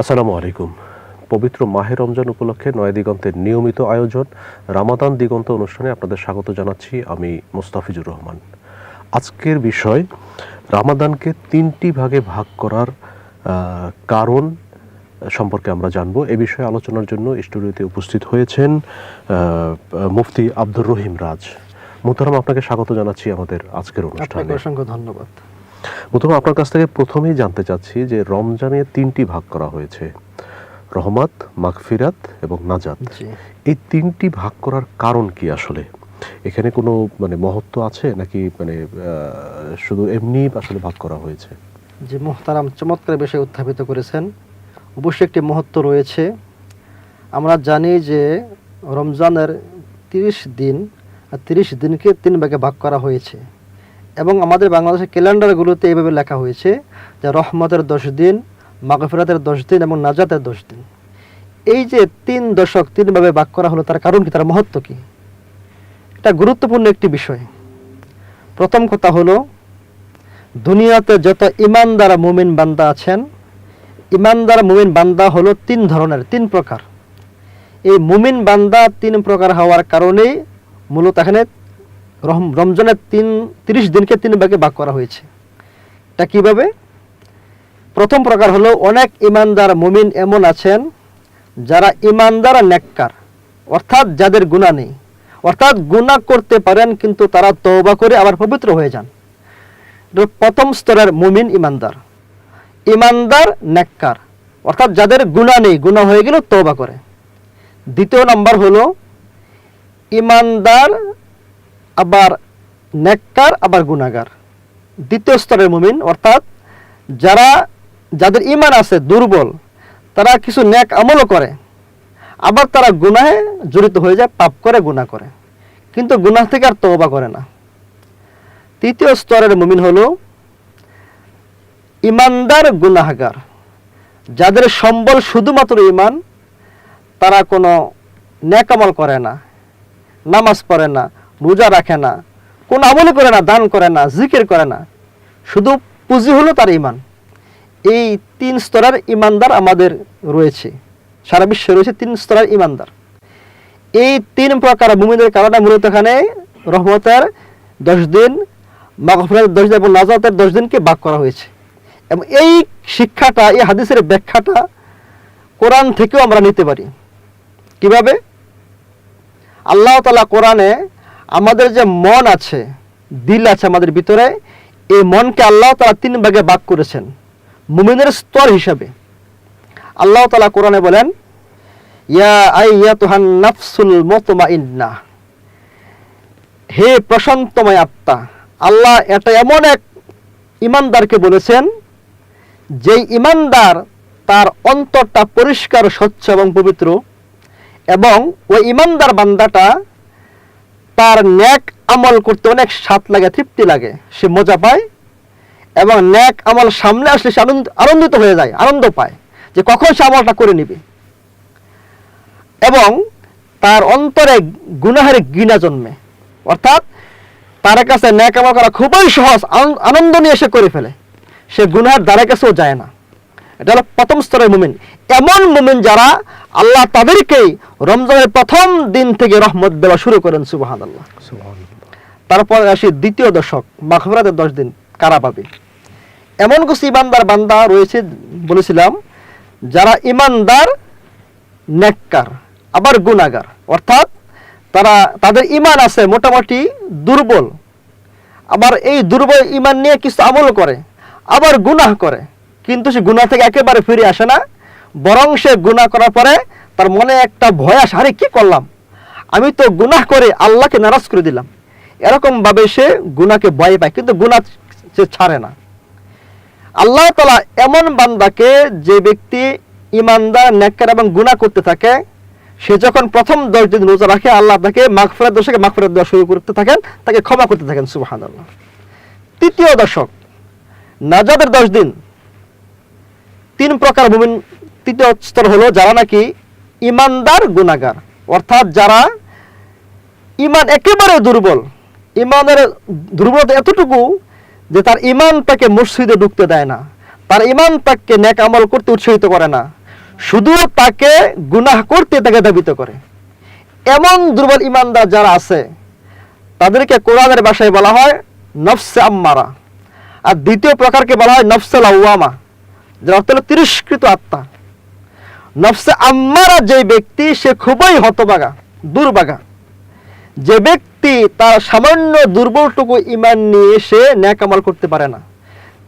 আসসালামু আলাইকুম। পবিত্র মাহে রমজান উপলক্ষে নয়া দিগন্তের নিয়মিত আয়োজন রামাদান দিগন্ত অনুষ্ঠানে আপনাদের স্বাগত জানাচ্ছি। আমি মোস্তাফিজুর রহমান। আজকের বিষয় রামাদানকে তিনটি ভাগে ভাগ করার কারণ সম্পর্কে আমরা জানবো। এ বিষয়ে আলোচনার জন্য স্টুডিওতে উপস্থিত হয়েছেন মুফতি আব্দুর রহিম রাজ। মোহতারাম, আপনাকে স্বাগত জানাচ্ছি আমাদের আজকের অনুষ্ঠানে। অসংখ্য ধন্যবাদ। মোহতারাম, আপনার কাছ থেকে প্রথমেই জানতে চাচ্ছি যে রমজানে তিনটি ভাগ করা হয়েছে, রহমত, মাগফিরাত এবং নাজাত। এই তিনটি ভাগ করার কারণ কি? আসলে এখানে কোনো মহত্ব আছে নাকি শুধু এমনি আসলে ভাগ করা হয়েছে? যে মোহতারাম চমৎকার বিষয় উত্থাপিত করেছেন। অবশ্যই একটি মহত্ব রয়েছে। আমরা জানি যে রমজানের 30 দিন আর 30 দিনকে 3 ভাগে ভাগ করা হয়েছে এবং আমাদের বাংলাদেশের ক্যালেন্ডারগুলোতে এইভাবে লেখা হয়েছে যে রহমতের 10 দিন, মাগফিরাতের 10 দিন এবং নাজাতের 10 দিন। এই যে 3 দশক 3 ভাবে ভাগ করা হলো, তার কারণ কি, তার মহত্ব কি? এটা গুরুত্বপূর্ণ একটি বিষয়। প্রথম কথা হলো, দুনিয়াতে যত ইমানদার মুমিন বান্দা আছেন, ইমানদার মুমিন বান্দা হলো 3 ধরনের, 3 প্রকার। এই মুমিন বান্দা 3 প্রকার হওয়ার কারণেই মূলত এখানে রমজানের 30 দিনকে 3 ভাগে ভাগ করা হয়েছে। এটা কিভাবে? প্রথম প্রকার হলো, অনেক ইমানদার মুমিন এমন আছেন যারা ইমানদার নেককার, অর্থাৎ যাদের গুনাহ নেই, অর্থাৎ গুনাহ করতে পারেন কিন্তু তারা তওবা করে আবার পবিত্র হয়ে যান। প্রথম স্তরের মুমিন ইমানদার। ইমানদার নেককার অর্থাৎ যাদের গুনাহ নেই, গুনাহ হয়ে গেল তওবা করে। দ্বিতীয় নাম্বার হলো ইমানদার আবার নেককার আবার গুনাহগার। দ্বিতীয় স্তরের মুমিন অর্থাৎ যাদের ঈমান আছে দুর্বল, তারা কিছু নেক আমলও করে, আবার তারা গুনাহে জড়িত হয়ে যায়, পাপ করে, গুনাহ করে, কিন্তু গুনাহ থেকে আর তওবা করে না। তৃতীয় স্তরের মুমিন হলো ইমানদার গুনাহগার, যাদের সম্বল শুধুমাত্র ঈমান, তারা কোনো নেক আমল করে না, নামাজ পড়ে না, রোজা রাখে না, কোনো আমল করে না, দান করে না, জিকির করে না, শুধু পুঁজি হলো তার ঈমান। এই 3 স্তরের ঈমানদার আমাদের রয়েছে, সারা বিশ্বে রয়েছে 3 স্তরের ঈমানদার। এই 3 প্রকার মুমিনের কারণে মূলত এখানে রহমতের 10 দিন, মাগফিরাতের 10 দিন এবং নাজাতের 10 দিনকে ভাগ করা হয়েছে। এবং এই শিক্ষাটা, এই হাদিসের ব্যাখ্যাটা কোরআন থেকেও আমরা নিতে পারি। কিভাবে? আল্লাহ তাআলা কোরআনে আমাদের যে মন আছে, দিল আছে আমাদের ভিতরে, এই মনকে আল্লাহ তাআলা 3 ভাগে ভাগ করেছেন মুমিনের স্তর হিসাবে। আল্লাহ তাআলা কোরআনে বলেন, ইয়া আইয়াতুহান নাফসুল মুতমাইন্নাহ, হে প্রশান্তময় আত্মা। আল্লাহ এটা এমন এক ইমানদারকে বলেছেন যেই ইমানদার তার অন্তরটা পরিষ্কার, স্বচ্ছ এবং পবিত্র, এবং ওই ইমানদার বান্দাটা তার নেক আমল করতে অনেক স্বাদ লাগে, তৃপ্তি লাগে, সে মজা পায়, এবং নেক আমল সামনে আসলে সে আনন্দিত হয়ে যায়, আনন্দ পায় যে কখন সে আমলটা করে নিবে, এবং তার অন্তরে গুনাহের ঘৃণা জন্মে, অর্থাৎ তার কাছে নেক আমল করা খুবই সহজ, আনন্দ নিয়ে সে করে ফেলে, সে গুনাহের দ্বারা কাছেও যায় না। এটা হলো প্রথম স্তরের মুমিন। এমন মুমিন যারা, আল্লাহ তাদেরকেই রমজানের প্রথম দিন থেকে রহমত দেওয়া শুরু করেন। সুবহানাল্লাহ। তারপর আসি দ্বিতীয় দশক, মাগফিরাতের 10 দিন কারা পাবে? এমন কিছু ইমানদার বান্দা রয়েছে, বলেছিলাম, যারা ইমানদার নেককার আবার গুনাহগার, অর্থাৎ তাদের ঈমান আছে মোটামুটি দুর্বল, আবার এই দুর্বল ঈমান নিয়ে কিছু আমল করে, আবার গুনাহ করে, কিন্তু সে গুনাহ থেকে একেবারে ফিরে আসে না, বরং সে গুনাহ করার পরে তার মনে একটা ভয় আসে, আরে কি করলাম, আমি তো গুনাহ করে আল্লাহকে নারাজ করে দিলাম। এরকম ভাবে সে গুনাহকে ভয় পায়, কিন্তু গুনাহ সে ছাড়ে না। আল্লাহ তাআলা এমন বান্দাকে, যে ব্যক্তি ইমানদার, নেককার এবং গুনাহ করতে থাকে, সে যখন প্রথম 10 দিন রোজা রাখে, আল্লাহ তাকে মাগফিরাত দেওয়া শুরু করতে থাকেন, তাকে ক্ষমা করতে থাকেন। সুবহানাল্লাহ। তৃতীয় দশক, নাজাতের 10 দিন। 3 প্রকার মুমিন। তৃতীয় স্তর হলো যারা নাকি ইমানদার গুনাহগার, অর্থাৎ যারা ঈমান একেবারে দুর্বল, ঈমানের দুর্বলতা এতটুকু যে তার ঈমান তাকে মসজিদে ঢুকতে দেয় না, তার ঈমান তাকে নেক আমল করতে উৎসাহিত করে না, শুধু তাকে গুনাহ করতে তাকে ধাবিত করে। এমন দুর্বল ইমানদার যারা আছে তাদেরকে কোরআনের ভাষায় বলা হয় নফসে আম্মারা, আর দ্বিতীয় প্রকারকে বলা হয় নফসে লাওয়ামা, যার অর্থ হলো তিরস্কৃত আত্মা। নফসে আম্মারা যে ব্যক্তি সে খুবই হতভাগা, দুর্ভাগা। যে ব্যক্তি তার সামান্য দুর্বলটুকু ইমান নিয়ে সে নেক আমল করতে পারে না।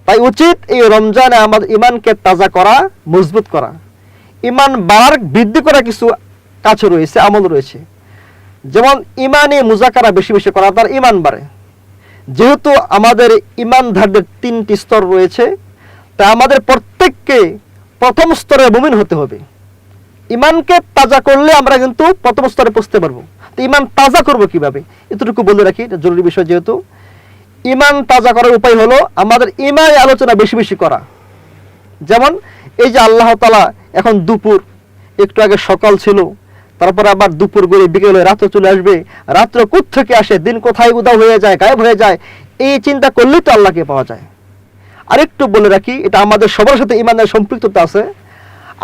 তাই উচিত এই রমজানে আমাদের ইমানকে তাজা করা, মজবুত করা, ইমান বাড়ার বৃদ্ধি করা কিছু কাজ রয়েছে, আমল রয়েছে। যেমন ইমানে মুজাকারা বেশি বেশি করা, তার ইমান বাড়ে। যেহেতু আমাদের ইমানদারদের 3টি স্তর রয়েছে, তাই আমাদের প্রত্যেককে প্রথম স্তরের মুমিন হতে হবে। ইমানকে তাজা করলে আমরা কিন্তু প্রথম স্তরে পৌঁছতে পারবো। তো ইমান তাজা করবো কিভাবে, এতটুকু বলে রাখি, এটা জরুরি বিষয়। যেহেতু ইমান তাজা করার উপায় হলো আমাদের ইমানে আলোচনা বেশি বেশি করা। যেমন এই যে আল্লাহ তাআলা এখন দুপুর, একটু আগে সকাল ছিল, তারপর আবার দুপুর গড়ে বিকেলে রাত্র চলে আসবে, রাত্র কোত্থেকে আসে, দিন কোথায় উধাও হয়ে যায়, গায়েব হয়ে যায়, এই চিন্তা করলেই তো আল্লাহকে পাওয়া যায়। আরেকটু বলে রাখি, এটা আমাদের সবার সাথে ইমানের সম্পৃক্ততা আছে।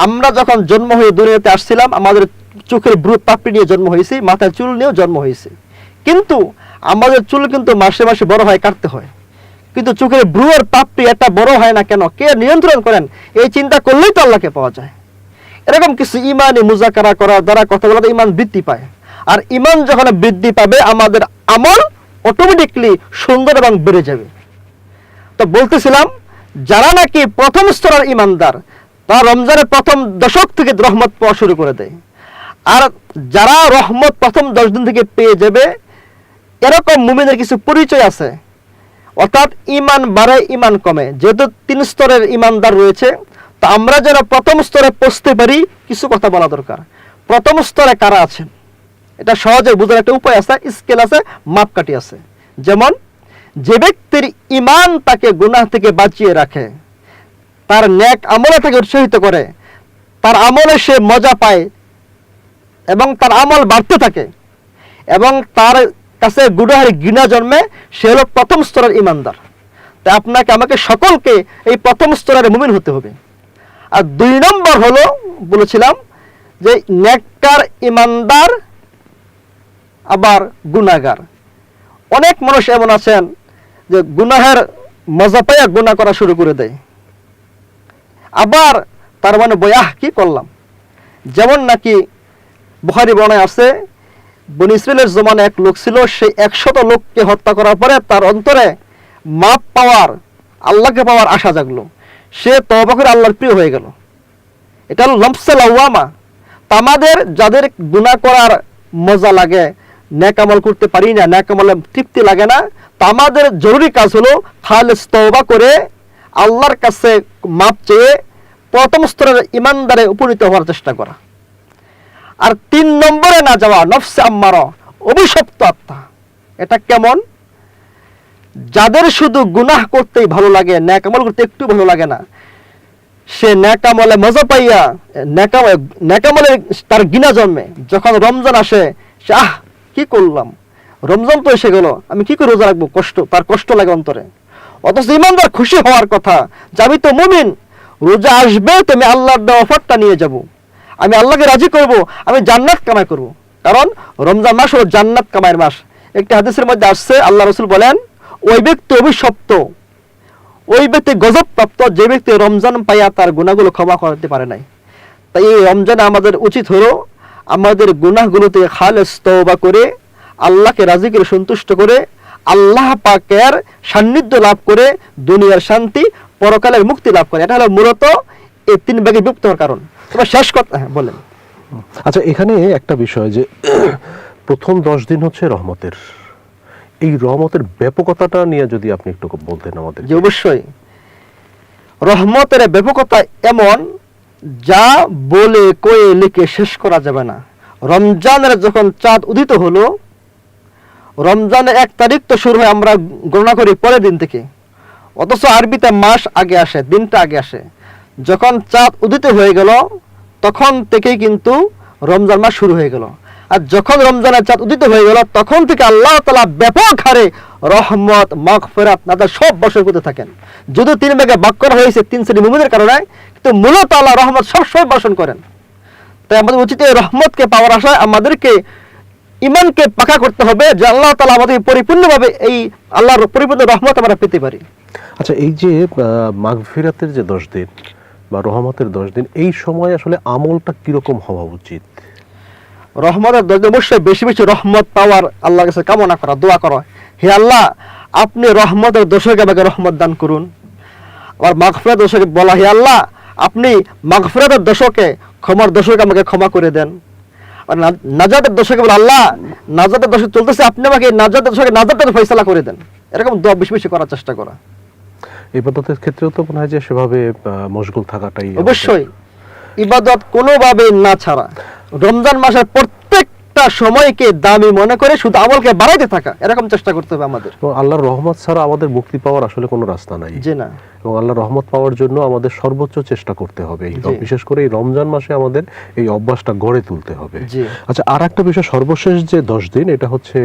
আমরা যখন জন্ম হয়ে দুনিয়াতে আসছিলাম, আমাদের চোখের ব্রু পাপড়ি নিয়ে জন্ম হয়েছি, মাথায় চুল নিয়েও জন্ম হয়েছে। কিন্তু আমাদের চুল কিন্তু মাসে মাসে বড় হয়, কাটতে হয়। কিন্তু চোখের ব্রু আর পাপড়ি একটা বড় হয় না কেন, কে নিয়ন্ত্রণ করেন, এই চিন্তা করলেই তো আল্লাহকে পাওয়া যায়। এরকম কিছু ইমানি মুজাকারা করার দ্বারা, কথা বলাতে ইমান বৃদ্ধি পায়। আর ইমান যখন বৃদ্ধি পাবে, আমাদের আমল অটোমেটিকলি সুন্দর এবং বেড়ে যাবে। তো বলতেছিলাম, যারা নাকি প্রথম স্তরের ইমানদার, তারা রমজানের প্রথম দশক থেকে রহমত পাওয়া শুরু করে দেয়। আর যারা রহমত প্রথম 10 দিন থেকে পেয়ে যাবে, এরকম মুমিনের কিছু পরিচয় আছে। অর্থাৎ ইমান বাড়ে, ইমান কমে। যেহেতু 3 স্তরের ইমানদার রয়েছে, তো আমরা যেন প্রথম স্তরে পৌঁছতে পারি, কিছু কথা বলা দরকার। প্রথম স্তরে কারা আছেন, এটা সহজে বোঝার একটা উপায় আছে, স্কেল আছে, মাপকাঠি আছে। যেমন যে ব্যক্তির ইমান তাকে গুনাহ থেকে বাঁচিয়ে রাখে, তার নেক আমলে তাকে উৎসাহিত করে, তার আমলে সে মজা পায় এবং তার আমল বাড়তে থাকে, এবং তার কাছে গুনাহের ঘৃণা জন্মে, সে হলো প্রথম স্তরের ইমানদার। তাই আপনাকে আমাকে সকলকে এই প্রথম স্তরের মুমিন হতে হবে। আর 2 নম্বর হলো, বলেছিলাম যে নেককার ইমানদার আবার গুনাহগার। অনেক মানুষ এমন আছেন যে গুনাহের মজা পাইয়া গুনাহ করা শুরু করে দেয়, আবার তার মানে বয়াহ কি করলাম। যেমন নাকি বুখারী বর্ণনায় আছে, বনী ইসরাইলের জমানে এক লোক ছিল, সে 100 লোককে হত্যা করার পরে তার অন্তরে মাপ পাওয়ার, আল্লাহকে পাওয়ার আশা জাগলো, সে তওবা করে আল্লাহর প্রিয় হয়ে গেল। এটা হলো নফসে লাওয়ামা। তা আমাদের যাদের গুনাহ করার মজা লাগে, নেক আমল করতে পারি না, নেক আমলে তৃপ্তি লাগে না, তা আমাদের জরুরি কাজ হলো খালেস তওবা করে আল্লাহর কাছে মাপ চেয়ে প্রথম স্তরের ইমানদারে উপনীত হওয়ার চেষ্টা করা। আর 3 নম্বরে না যাওয়া, নফসে আম্মারা, অভিশপ্ত আত্মা। এটা কেমন? যাদের শুধু গুনাহ করতেই ভালো লাগে, নেক আমল করতে একটু ভালো লাগে না, সে নেক আমলে মজা পাইয়া নেক আমলে তার ঘৃণা জন্মে। যখন রমজান আসে, সে কি করলাম, রমজান তো এসে গেল, আমি কি করে রোজা রাখবো, তার কষ্ট লাগে অন্তরে। অথচ ইমানদার খুশি হওয়ার কথা যে আমি তো মুমিন, রোজা আসবে তো আমি আল্লাহর দেওয়া অফারটা নিয়ে যাব, আমি আল্লাহকে রাজি করব, আমি জান্নাত কামাই করব। কারণ রমজান মাস হলো জান্নাত কামাইয়ের মাস। একটি হাদিসের মধ্যে আসছে, আল্লাহ রাসূল বলেন, ওই ব্যক্তি অভিশপ্ত, ওই ব্যক্তি গজবপ্রাপ্ত যে ব্যক্তি রমজান পাইয়া তার গুনাহগুলো ক্ষমা করতে পারে নাই। তাই এই রমজানে আমাদের উচিত হলো আমাদের গুনাহগুলোতে খালেস তওবা করে আল্লাহকে রাজি করে, সন্তুষ্ট করে, আল্লাহ পাকের সান্নিধ্য লাভ করে দুনিয়ার শান্তি, পরকালের মুক্তি লাভ করে। এটা হলো মূলত এই 3 ভাগে বিভক্ত হওয়ার কারণ। তবে শেষ কথা, বলেন। আচ্ছা, এখানে একটা বিষয় যে প্রথম 10 দিন হচ্ছে রহমতের, এই রহমতের ব্যাপকতাটা নিয়ে যদি আপনি একটু বলতেন আমাদের। যে অবশ্যই রহমতের ব্যাপকতা এমন, যা বলে কয়ে লিখে শেষ করা যাবে না। রমজানের যখন চাঁদ উদিত হলো, রমজানের 1 তারিখ তো শুরু হয়, আমরা গণনা করি পরের দিন থেকে, অথচ আরবিতে মাস আগে আসে, দিনটা আগে আসে। যখন চাঁদ উদিত হয়ে গেল, তখন থেকেই কিন্তু রমজান মাস শুরু হয়ে গেল। আর যখন রমজানের চাঁদ উদিত হয়ে গেল, তখন থেকে আল্লাহ তাআলা ব্যাপক হারে রহমত, মাগফিরাত, নাজাত সব বর্ষণ করতে থাকেন। যদিও 3 ভাগে ভাগ করা হয়েছে 3 শ্রেণী মুমিনের কারণে, কিন্তু মূলত আল্লাহ রহমত সবসময় বর্ষণ করেন। তাই আমাদের উচিত এই রহমতকে পাওয়ার আশায় আমাদেরকে ঈমানকে পাকা করতে হবে, যে আল্লাহ তাআলা আমাদের পরিপূর্ণভাবে এই আল্লাহর পরিপূর্ণ রহমত আমরা পেতে পারি। আচ্ছা, এই যে মাগফিরাতের যে 10 দিন বা রহমতের 10 দিন, এই সময় আসলে আমলটা কিরকম হওয়া উচিত? রহমতের 10 দিন অবশ্যই বেশি বেশি রহমত পাওয়ার আল্লাহর কাছে কামনা করা, দোয়া করা, হে আল্লাহ আপনি রহমতের দশকে আমাকে রহমত দান করুন। আবার মাগফিরাতের দশকে বলা, হে আল্লাহ আপনি মাগফিরাতের দশকে, ক্ষমার দশকে আমাকে ক্ষমা করে দেন। আর নাজাতের দশকে বলে, আল্লাহ নাজাতের দশক চলতেছে, আপনি আমাকে নাজাতের দশকে নাজাতের ফয়সালা করে দেন। এরকম দোয়া বেশি বেশি করার চেষ্টা করা। ইবাদতের ক্ষেত্রেও তো মনে হয় যে সেভাবে মশগুল থাকাটাই অবশ্যই ইবাদত কোনোভাবে না ছাড়া, রমজান মাসের প্রত্যেকটা সময়কে দামি মনে করে শুধু আমলকে বাড়াইতে থাকা, এরকম চেষ্টা করতে হবে আমাদের। এবং আল্লাহর রহমত ছাড়া আমাদের মুক্তি পাওয়ার আসলে কোনো রাস্তা নাই। জি না। এবং আল্লাহর রহমত পাওয়ার জন্য আমাদের সর্বোচ্চ চেষ্টা করতে হবে। বিশেষ করে এই রমজান মাসে আমাদের এই অভ্যাসটা গড়ে তুলতে হবে। আচ্ছা, আর একটা বিষয়, সর্বশেষ যে 10 দিন, এটা হচ্ছে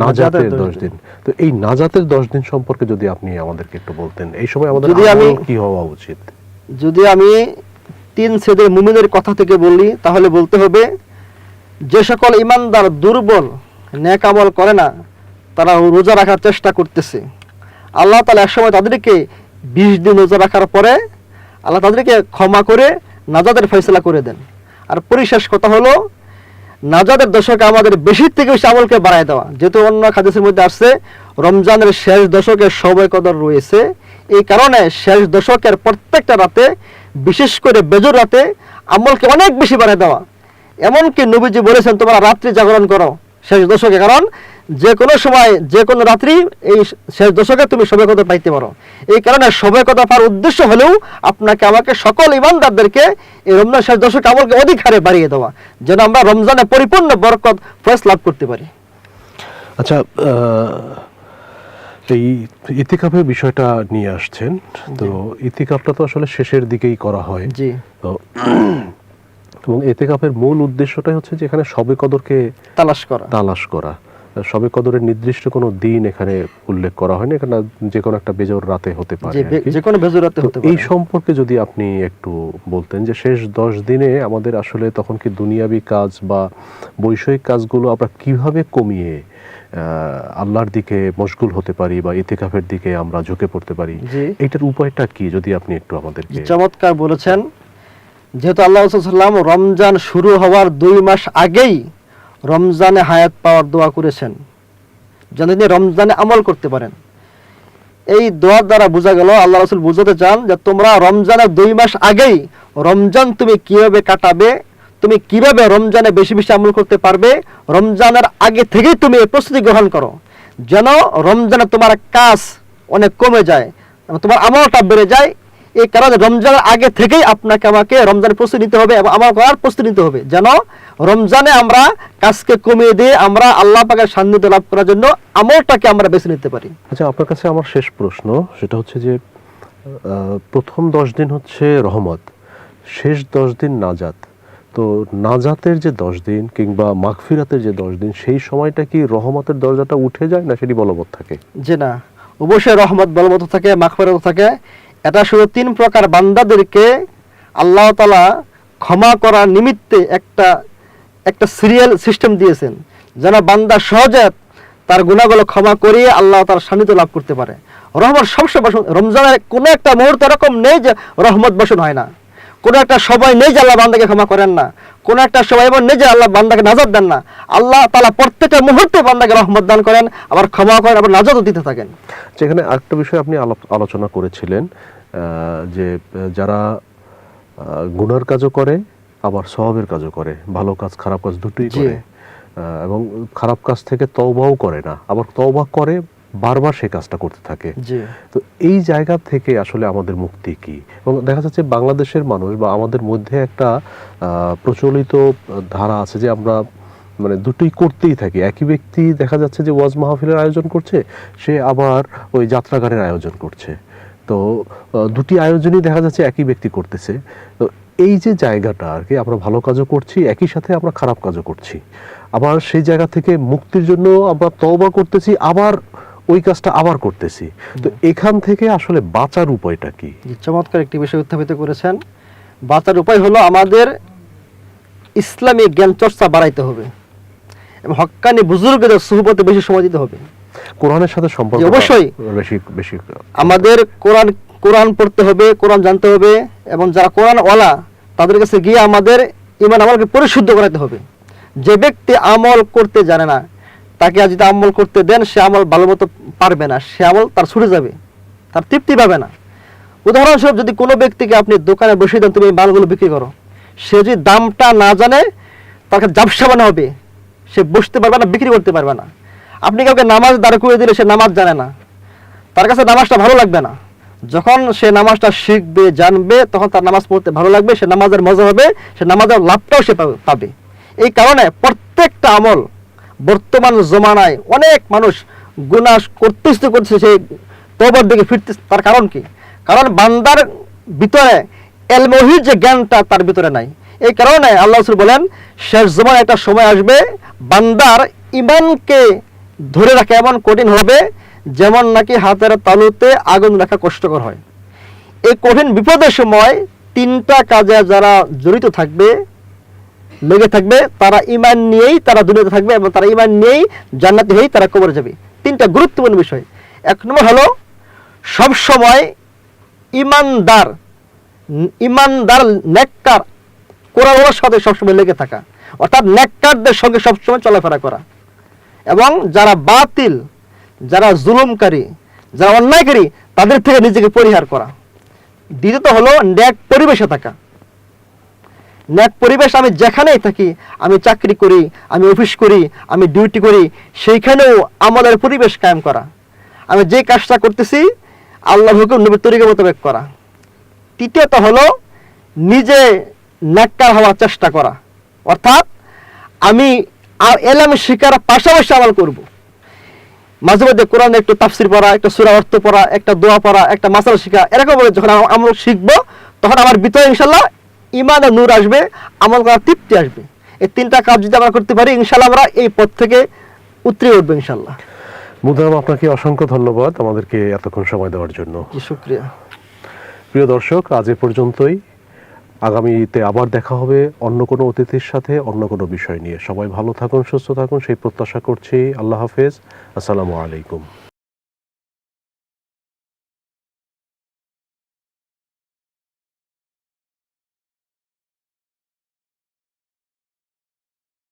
নাজাতের 10 দিন। তো এই নাজাতের 10 দিন সম্পর্কে যদি আপনি আমাদেরকে একটু বলতেন, এই সময় আমাদের কি হওয়া উচিত? যদি আমি 3 শ্রেণীর মুমিনের কথা থেকে বলি, তাহলে বলতে হবে যে সকল ঈমানদার দুর্বল, নেক আমল করে না, তারা রোজা রাখার চেষ্টা করতেছে, আল্লাহ তাআলা একসময় তাদেরকে 20 দিন রোজা রাখার পরে আল্লাহ তাদেরকে ক্ষমা করে নাজাতের ফয়সালা করে দেন। আর পরিশেষ কথা হলো, নাজাতের দশকে আমাদের বেশি থেকে বেশি আমলকে বাড়ায় দেওয়া। যেহেতু অন্য হাদিসের মধ্যে আসছে রমজানের শেষ দশকে শবে কদর রয়েছে, এই কারণে শেষ দশকের প্রত্যেকটা রাতে, বিশেষ করে বেজর রাতে আমলকে অনেক বেশি বাড়ায় দেওয়া। এমনকি নবীজি বলেছেন তোমরা রাত্রি জাগরণ করো শেষ দশকে, কারণ যে কোনো সময় যে কোনো রাত্রি এই শেষ দশকে তুমি শবে কদর পাইতে পারো। এই কারণে শবে কদর পাওয়ার উদ্দেশ্য হলেও আপনাকে আমাকে সকল ঈমানদারদেরকে এই রমজান শেষ দশকে আমলকে অধিক হারে বাড়িয়ে দেওয়া, যেন আমরা রমজানে পরিপূর্ণ বরকত ফয়েজ লাভ করতে পারি। আচ্ছা, এই ইতিকাফের বিষয়টা নিয়ে আসছেন, তো ইতিকাফটা তো আসলে শেষের দিকেই করা হয়। জি। তো এবং ইতিকাফের মূল উদ্দেশ্যটাই হচ্ছে যে এখানে শবে কদরকে তালাশ করা। শবে কদরের নির্দিষ্ট কোনো দিন এখানে উল্লেখ করা হয়নি, এখানে যে কোনো একটা বেজর রাতে হতে পারে, যে কোনো বেজর রাতে হতে পারে। এই সম্পর্কে যদি আপনি একটু বলতেন যে শেষ 10 দিনে আমাদের আসলে তখন কি দুনিয়াবি কাজ বা বৈষয়িক কাজগুলো আমরা কিভাবে কমিয়ে আল্লাহর দিকে মশগুল হতে পারি বা ইতিকাফের দিকে আমরা ঝুঁকে পড়তে পারি, এইটার উপায়টা কি যদি আপনি একটু আমাদেরকে। চমৎকার বলেছেন। যেহেতু আল্লাহ রাসূল সাল্লাল্লাহু আলাইহি ওয়াসাল্লাম রমজান শুরু হওয়ার 2 মাস আগেই রমজানে হায়াত পাওয়ার দোয়া করেছেন, যেন তিনি রমজানে আমল করতে পারেন। এই দোয়ার দ্বারা বোঝা গেল আল্লাহ রাসূল বুঝাতে চান যে তোমরা রমজানের 2 মাস আগেই রমজান তুমি কিভাবে কাটাবে, তুমি কিভাবে রমজানে বেশি বেশি আমল করতে পারবে, রমজানের আগে থেকেই তুমি এই প্রস্তুতি গ্রহণ করো, যেন রমজানে তোমার কাজ অনেক কমে যায়, তোমার আমলটা বেড়ে যায়। এই কারণে রমজানের আগে থেকেই আপনাকে আমাকে রমজানের প্রস্তুতি নিতে হবে এবং আমল করার প্রস্তুতি নিতে হবে, যেন রমজানে আমরা কাজকে কমিয়ে দিয়ে আমরা আল্লাহ পাকের সান্নিধ্য লাভ করার জন্য আমলটাকে আমরা বেছে নিতে পারি। আচ্ছা, আপনার কাছে আমার শেষ প্রশ্ন, সেটা হচ্ছে যে প্রথম 10 দিন হচ্ছে রহমত, শেষ 10 দিন নাজাত। তো নাজাতের যে 10 দিন কিংবা মাগফিরাতের যে 10 দিন, সেই সময়টা কি রহমতের দরজাটা উঠে যায় না সেটি বলবৎ থাকে? যে না, অবশ্যই রহমত বলবৎ থাকে, মাগফিরাত থাকে। এটা শুধু 3 প্রকার বান্দাদেরকে আল্লাহ তাআলা ক্ষমা করার নিমিত্তে একটা সিরিয়াল সিস্টেম দিয়েছেন, যেন বান্দা সহজে তার গুনাহগুলো ক্ষমা করিয়ে আল্লাহ তার সান্নিধ্য লাভ করতে পারে। রহমত সবসময় রমজানের কোনো একটা মুহূর্ত এরকম নেই যে রহমত বর্ষণ হয় না, কোনো একটা সময় নেই যে আল্লাহ বান্দাকে ক্ষমা করেন না, কোনো একটা সময় এমন নেই যে আল্লাহ বান্দাকে নাজাত দেন না। আল্লাহ তাআলা প্রত্যেকটা মুহূর্তে বান্দাকে রহমত দান করেন, আবার ক্ষমা করেন, আবার নাজাতও দিতে থাকেন। যেখানে আরেকটা বিষয় আপনি আলোচনা করেছিলেন যে যারা গুনার কাজও করে আবার সওয়াবের কাজও করে, ভালো কাজ খারাপ কাজ দুটোই করে, এবং খারাপ কাজ থেকে তওবাও করে না, আবার তওবা করে বারবার সেই কাজটা করতে থাকে। তো এই জায়গা থেকে আসলে আমাদের মুক্তি কি? এবং দেখা যাচ্ছে বাংলাদেশের মানুষ বা আমাদের মধ্যে একটা প্রচলিত ধারা আছে যে আমরা মানে দুটোই করতেই থাকি। একই ব্যক্তি দেখা যাচ্ছে যে ওয়াজ মাহফিলের আয়োজন করছে, সে আবার ওই যাত্রাগানের আয়োজন করছে, তো দুটি আয়োজনই দেখা যাচ্ছে একই ব্যক্তি করতেছে। তো এই যে জায়গাটা আর কি, আমরা ভালো কাজও করছি, একই সাথে আমরা খারাপ কাজও করছি, আবার সেই জায়গা থেকে মুক্তির জন্য আমরা তওবা করতেছি, আবার ওই কাজটা আবার করতেছি। তো এখান থেকে আসলে বাঁচার উপায়টা কি? জি, চমৎকার একটি বিষয় উত্থাপিত করেছেন। বাঁচার উপায় হলো আমাদের ইসলামী জ্ঞান চর্চা বাড়াইতে হবে এবং হক্কানি বুজুর্গদের সুহবতে বেশি সময় দিতে হবে। কোরআনের সাথে সম্পর্ক জি, অবশ্যই। বেশি বেশি আমাদের কোরআন পড়তে হবে, কোরআন জানতে হবে এবং যারা কোরআন ওয়ালা তাদের কাছে গিয়ে আমাদের ঈমান আমলকে পরিশুদ্ধ করাতে হবে। যে ব্যক্তি আমল করতে জানে না তাকে যদি আমল করতে দেন সে আমল ভালো মতো পারবে না, সে আমল তার ছুটে যাবে, তার তৃপ্তি পাবে না। উদাহরণস্বরূপ যদি কোনো ব্যক্তিকে আপনি দোকানে বসিয়ে দেন তুমি এই মালগুলো বিক্রি করো, সে যদি দামটা না জানে তাকে ব্যবসা বানা হবে, সে বসতে পারবে না, বিক্রি করতে পারবে না। আপনি কাউকে নামাজ দাঁড় করে দিলে সে নামাজ জানে না, তার কাছে নামাজটা ভালো লাগবে না। যখন সে নামাজটা শিখবে জানবে তখন তার নামাজ পড়তে ভালো লাগবে, সে নামাজের মজা হবে, সে নামাজের লাভটাও সে পাবে। এই কারণে প্রত্যেকটা আমল বর্তমান জমানায় অনেক মানুষ গুনাহ করতেছে সে তওবার দিকে ফিরতে। তার কারণ কি? কারণ বান্দার ভিতরে এলমহির যে জ্ঞানটা তার ভিতরে নাই। এই কারণে আল্লাহ রাসূল বলেন শেষ জমানায় একটা সময় আসবে বান্দার ঈমানকে ধরে রাখা এমন কঠিন হবে যেমন নাকি হাতের তালুতে আগুন রাখা কষ্টকর হয়। এই কঠিন বিপদের সময় তিনটা কাজে যারা জড়িত থাকবে, লেগে থাকবে, তারা ঈমান নিয়েই তারা দুনিয়াতে থাকবে এবং তারা ঈমান নিয়েই জান্নাতি হয়েই তারা কবরে যাবে। তিনটা গুরুত্বপূর্ণ বিষয়। এক নম্বর হলো সব সময় ঈমানদার নেককার কোরআনের সাথে সবসময় লেগে থাকা, অর্থাৎ নেককারদের সঙ্গে সবসময় চলাফেরা করা এবং যারা বাতিল, যারা জুলুমকারী, যারা অন্যায়কারী তাদের থেকে নিজেকে পরিহার করা। দ্বিতীয়ত হলো ন্যাক পরিবেশে থাকা। ন্যাক পরিবেশ আমি যেখানেই থাকি, আমি চাকরি করি, আমি অফিস করি, আমি ডিউটি করি, সেইখানেও আমলের পরিবেশ কায়েম করা। আমি যে কাজটা করতেছি আল্লাহর হুকুম নবীর তরিকা মোতাবেক করা। তৃতীয়ত হলো নিজে নেককার হওয়ার চেষ্টা করা, অর্থাৎ আমি এলম শিকার পাশাপাশি আমল করব। মাঝে মধ্যে কোরআনে একটু তাফসির পড়া, একটা সূরা অর্থ পড়া, একটা দোয়া পড়া, একটা মাসালা শিখা, এরকম বলে যখন আমল শিখবো তখন আমার ভিতরে ইনশাল্লাহ ঈমানের নূর আসবে, আমল করার তৃপ্তি আসবে। এই তিনটা কাজ যদি আমরা করতে পারি ইনশাল্লাহ আমরা এই পথ থেকে উতরে উঠবো ইনশাল্লাহ। মুদাম, আপনাকে অসংখ্য ধন্যবাদ আমাদেরকে এতক্ষণ সময় দেওয়ার জন্য। জি, শুকরিয়া। প্রিয় দর্শক, আজ এ পর্যন্তই। আগামীতে আবার দেখা হবে অন্য কোনো অতিথির সাথে, অন্য কোনো বিষয় নিয়ে। সবাই ভালো থাকুন, সুস্থ থাকুন সেই প্রত্যাশা করছি। আল্লাহ হাফেজ, আসসালামু আলাইকুম।